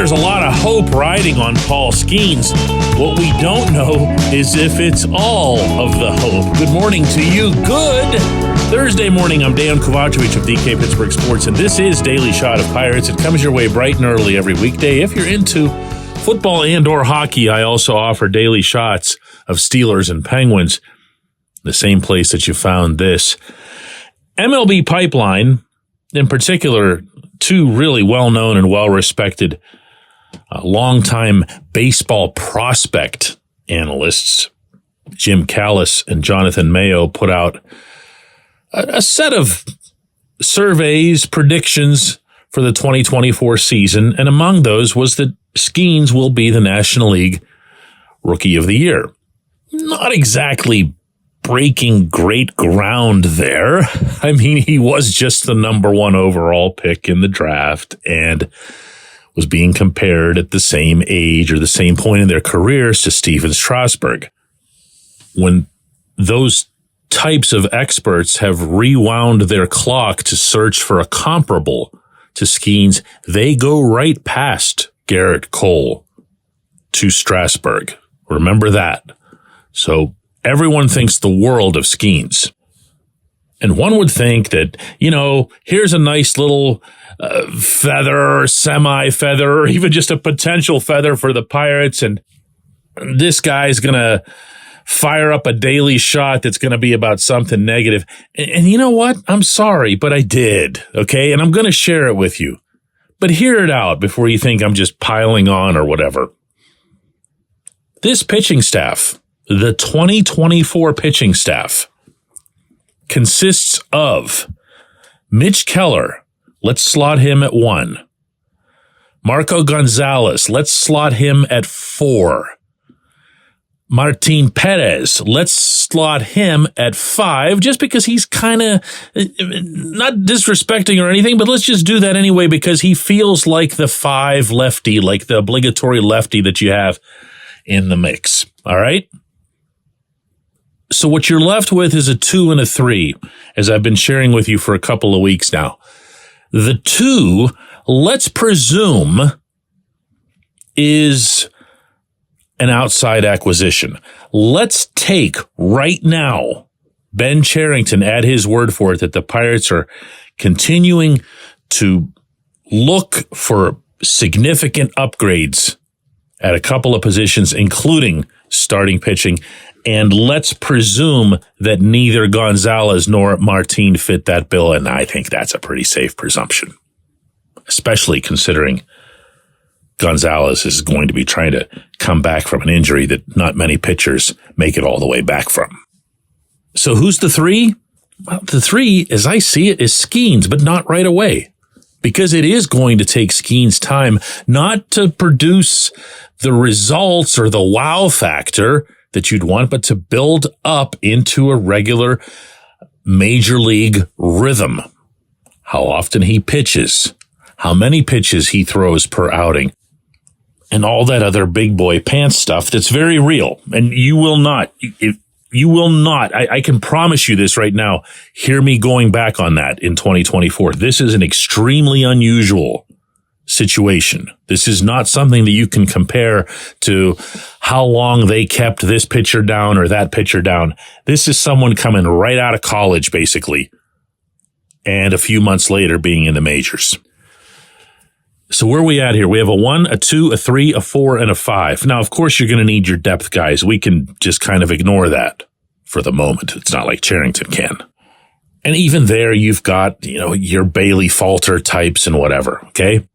there's a lot of hope riding on Paul Skenes. What we don't know is if it's all of the hope. Good morning to you. Good Thursday morning. I'm Dejan Kovacevic of DK Pittsburgh Sports, and this is Daily Shot of Pirates. It comes your way bright and early every weekday. If you're into football and or hockey, I also offer daily shots of Steelers and Penguins, the same place that you found this. MLB Pipeline, in particular, two really well-known and well-respected longtime baseball prospect analysts, Jim Callis and Jonathan Mayo, put out a set of surveys, predictions for the 2024 season, and among those was that Skenes will be the National League Rookie of the Year. Not exactly breaking great ground there. I mean, he was just the number one overall pick in the draft and was being compared at the same age or the same point in their careers to Steven Strasburg. When those types of experts have rewound their clock to search for a comparable to Skenes, they go right past Garrett Cole to Strasburg. Remember that. So everyone thinks the world of Skenes. And one would think that, here's a nice little feather or semi-feather or even just a potential feather for the Pirates. And this guy's going to fire up a daily shot that's going to be about something negative. And you know what? I'm sorry, but I did. Okay. And I'm going to share it with you. But hear it out before you think I'm just piling on or whatever. This pitching staff, the 2024 pitching staff, consists of Mitch Keller. Let's slot him at 1. Marco Gonzalez. Let's slot him at 4. Martin Perez. Let's slot him at 5, just because he's kind of not disrespecting or anything, but let's just do that anyway because he feels like the 5 lefty, like the obligatory lefty that you have in the mix. All right? So what you're left with is a 2 and a 3, as I've been sharing with you for a couple of weeks now. The 2, let's presume, is an outside acquisition. Let's take right now Ben Cherington at his word for it that the Pirates are continuing to look for significant upgrades at a couple of positions, including starting pitching. And let's presume that neither Gonzalez nor Martin fit that bill. And I think that's a pretty safe presumption, especially considering Gonzalez is going to be trying to come back from an injury that not many pitchers make it all the way back from. So who's the 3? Well, the 3, as I see it, is Skenes, but not right away. Because it is going to take Skenes time not to produce the results or the wow factor that you'd want, but to build up into a regular major league rhythm. How often he pitches, how many pitches he throws per outing, and all that other big boy pants stuff that's very real. And you will not, I can promise you this right now, hear me going back on that in 2024. This is an extremely unusual situation. This is not something that you can compare to how long they kept this pitcher down or that pitcher down. This is someone coming right out of college, basically, and a few months later being in the majors. So where are we at here? We have a 1, a 2, a 3, a 4, and a 5. Now, of course, you're going to need your depth guys. We can just kind of ignore that for the moment. It's not like Cherington can. And even there, you've got, your Bailey Falter types and whatever, okay?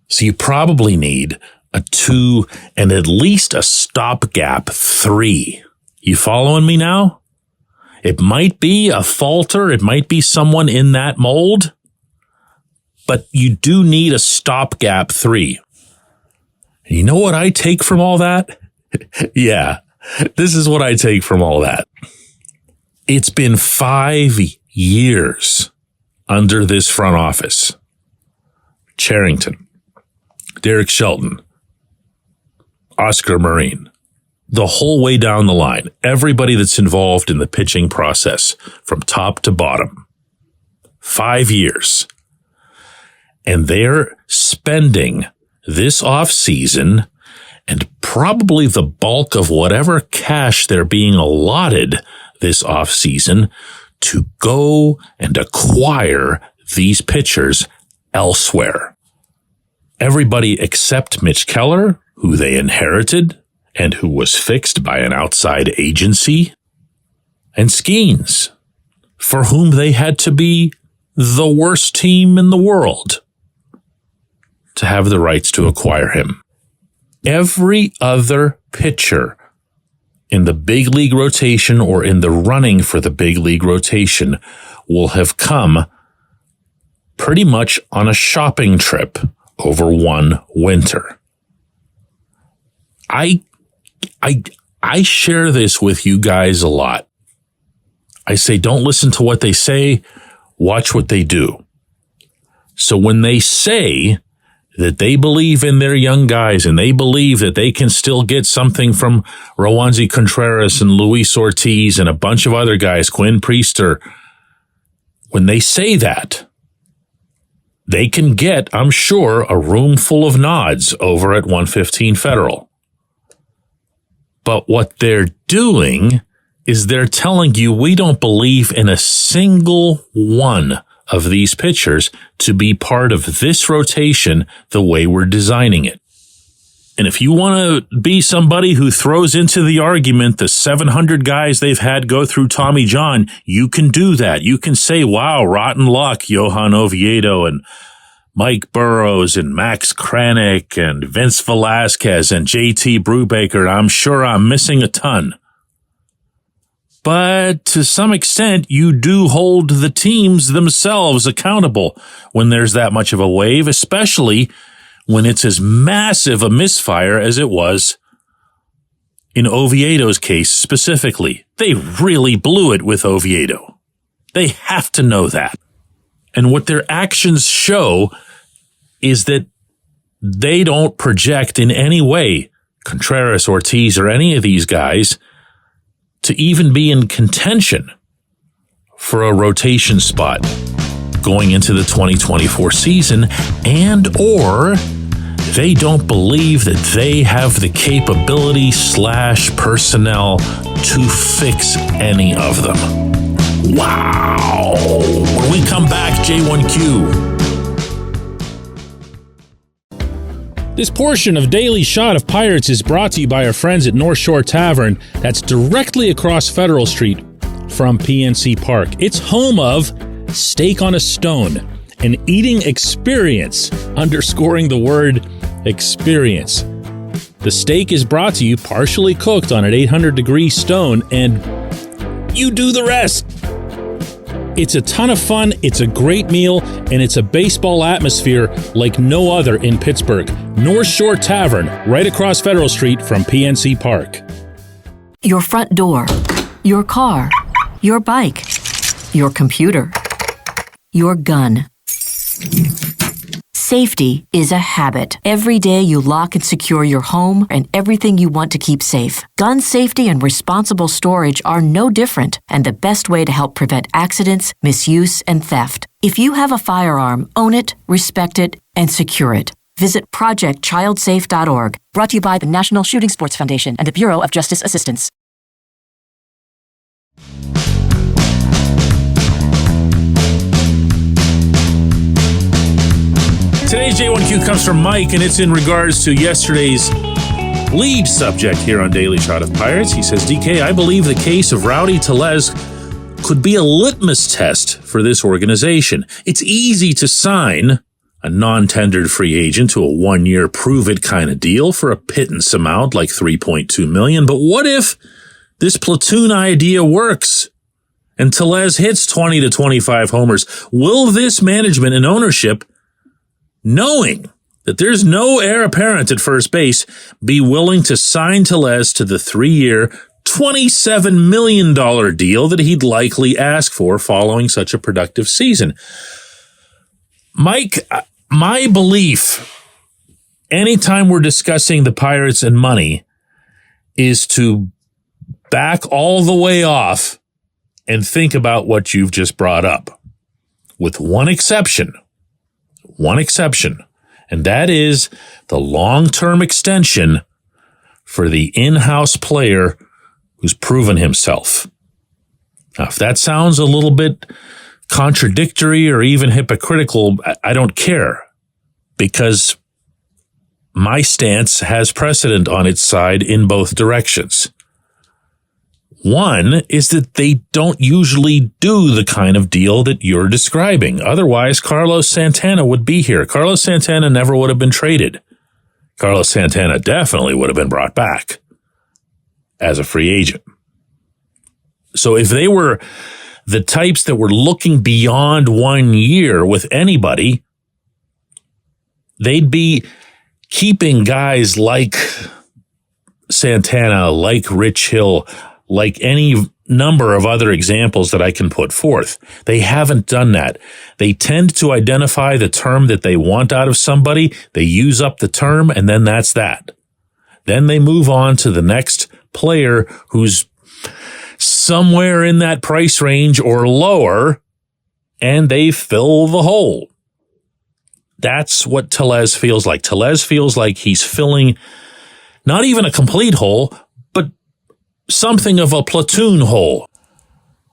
So you probably need a 2 and at least a stopgap 3. You following me now? It might be a Falter. It might be someone in that mold. But you do need a stopgap 3. And you know what I take from all that? Yeah, this is what I take from all that. It's been 5 years under this front office. Cherington, Derek Shelton, Oscar Marin, the whole way down the line, everybody that's involved in the pitching process from top to bottom. 5 years. And they're spending this offseason, and probably the bulk of whatever cash they're being allotted this offseason, to go and acquire these pitchers elsewhere. Everybody except Mitch Keller, who they inherited and who was fixed by an outside agency, and Skenes, for whom they had to be the worst team in the world to have the rights to acquire him. Every other pitcher in the big league rotation or in the running for the big league rotation will have come pretty much on a shopping trip over one winter. I share this with you guys a lot. I say, don't listen to what they say, watch what they do. So when they say that they believe in their young guys and they believe that they can still get something from Roansy Contreras and Luis Ortiz and a bunch of other guys, Quinn Priester, when they say that, they can get, I'm sure, a room full of nods over at 115 Federal. But what they're doing is they're telling you we don't believe in a single one of these pitchers to be part of this rotation the way we're designing it. And if you want to be somebody who throws into the argument the 700 guys they've had go through Tommy John, you can do that. You can say, wow, rotten luck, Johan Oviedo and Mike Burrows and Max Kranick and Vince Velasquez and JT Brubaker. I'm sure I'm missing a ton. But to some extent, you do hold the teams themselves accountable when there's that much of a wave, especially when it's as massive a misfire as it was in Oviedo's case specifically. They really blew it with Oviedo. They have to know that. And what their actions show is that they don't project in any way Contreras, Ortiz, or any of these guys to even be in contention for a rotation spot going into the 2024 season, and or they don't believe that they have the capability / personnel to fix any of them. Wow! When we come back, J1Q. This portion of Daily Shot of Pirates is brought to you by our friends at North Shore Tavern, that's directly across Federal Street from PNC Park. It's home of Steak on a Stone, an eating experience, underscoring the word experience. The steak is brought to you partially cooked on an 800-degree stone, and you do the rest. It's a ton of fun, it's a great meal, and it's a baseball atmosphere like no other in Pittsburgh. North Shore Tavern, right across Federal Street from PNC Park. Your front door, your car, your bike, your computer, your gun. Safety is a habit. Every day you lock and secure your home and everything you want to keep safe. Gun safety and responsible storage are no different, and the best way to help prevent accidents, misuse, and theft. If you have a firearm, own it, respect it, and secure it. Visit ProjectChildSafe.org. Brought to you by the National Shooting Sports Foundation and the Bureau of Justice Assistance. Today's J1Q comes from Mike, and it's in regards to yesterday's lead subject here on Daily Shot of Pirates. He says, DK, I believe the case of Rowdy Tellez could be a litmus test for this organization. It's easy to sign a non-tendered free agent to a one-year prove-it kind of deal for a pittance amount like $3.2 million. But what if this platoon idea works and Tellez hits 20 to 25 homers? Will this management and ownership, knowing that there's no heir apparent at first base, be willing to sign Tellez to the 3-year, $27 million deal that he'd likely ask for following such a productive season? Mike, my belief, anytime we're discussing the Pirates and money, is to back all the way off and think about what you've just brought up. With one exception, and that is the long-term extension for the in-house player who's proven himself. Now, if that sounds a little bit contradictory or even hypocritical, I don't care, because my stance has precedent on its side in both directions. One is that they don't usually do the kind of deal that you're describing. Otherwise, Carlos Santana would be here. Carlos Santana never would have been traded. Carlos Santana definitely would have been brought back as a free agent. So if they were the types that were looking beyond 1 year with anybody, they'd be keeping guys like Santana, like Rich Hill, like any number of other examples that I can put forth. They haven't done that. They tend to identify the term that they want out of somebody. They use up the term, and then that's that. Then they move on to the next player who's somewhere in that price range or lower, and they fill the hole. That's what Tellez feels like. Tellez feels like he's filling not even a complete hole, but something of a platoon hole.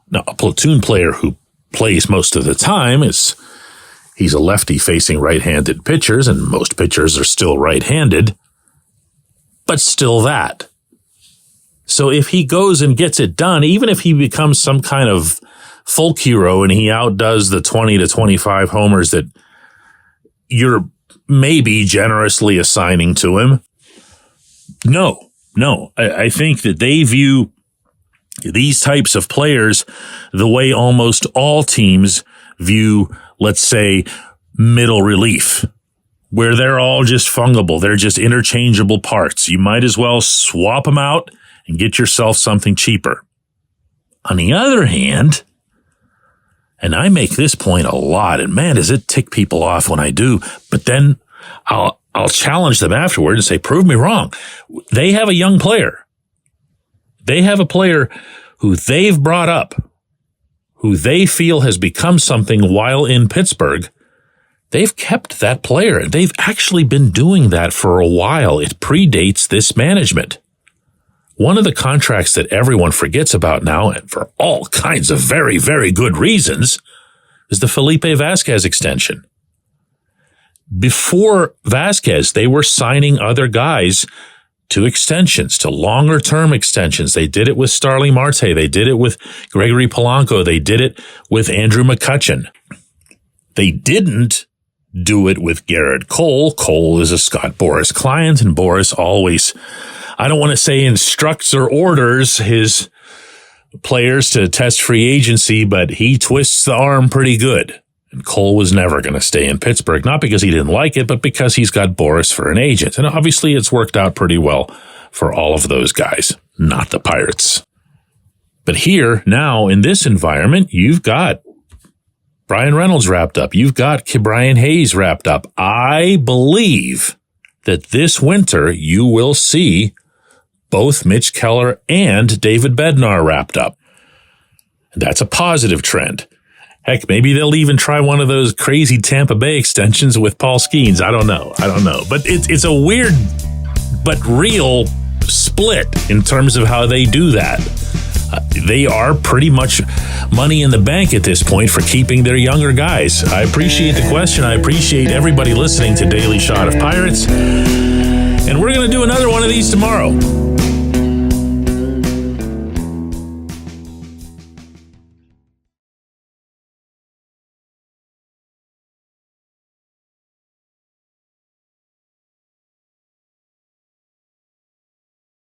Now, a platoon player who plays most of the time he's a lefty facing right-handed pitchers, and most pitchers are still right-handed, but still that. So if he goes and gets it done, even if he becomes some kind of folk hero and he outdoes the 20 to 25 homers that you're maybe generously assigning to him, no. I think that they view these types of players the way almost all teams view, let's say, middle relief, where they're all just fungible. They're just interchangeable parts. You might as well swap them out and get yourself something cheaper. On the other hand, and I make this point a lot, and man, does it tick people off when I do, but then I'll challenge them afterward and say, prove me wrong. They have a young player. They have a player who they've brought up, who they feel has become something while in Pittsburgh. They've kept that player. They've actually been doing that for a while. It predates this management. One of the contracts that everyone forgets about now, and for all kinds of very, very good reasons, is the Felipe Vasquez extension. Before Vasquez, they were signing other guys to extensions, to longer-term extensions. They did it with Starling Marte. They did it with Gregory Polanco. They did it with Andrew McCutchen. They didn't do it with Garrett Cole. Cole is a Scott Boras client, and Boras always, I don't want to say instructs or orders his players to test free agency, but he twists the arm pretty good. And Cole was never going to stay in Pittsburgh, not because he didn't like it, but because he's got Boras for an agent. And obviously it's worked out pretty well for all of those guys, not the Pirates. But here, now, in this environment, you've got Brian Reynolds wrapped up. You've got Brian Hayes wrapped up. I believe that this winter you will see both Mitch Keller and David Bednar wrapped up. That's a positive trend. Heck, maybe they'll even try one of those crazy Tampa Bay extensions with Paul Skenes. I don't know. But it's a weird but real split in terms of how they do that. They are pretty much money in the bank at this point for keeping their younger guys. I appreciate the question. I appreciate everybody listening to Daily Shot of Pirates. And we're going to do another one of these tomorrow.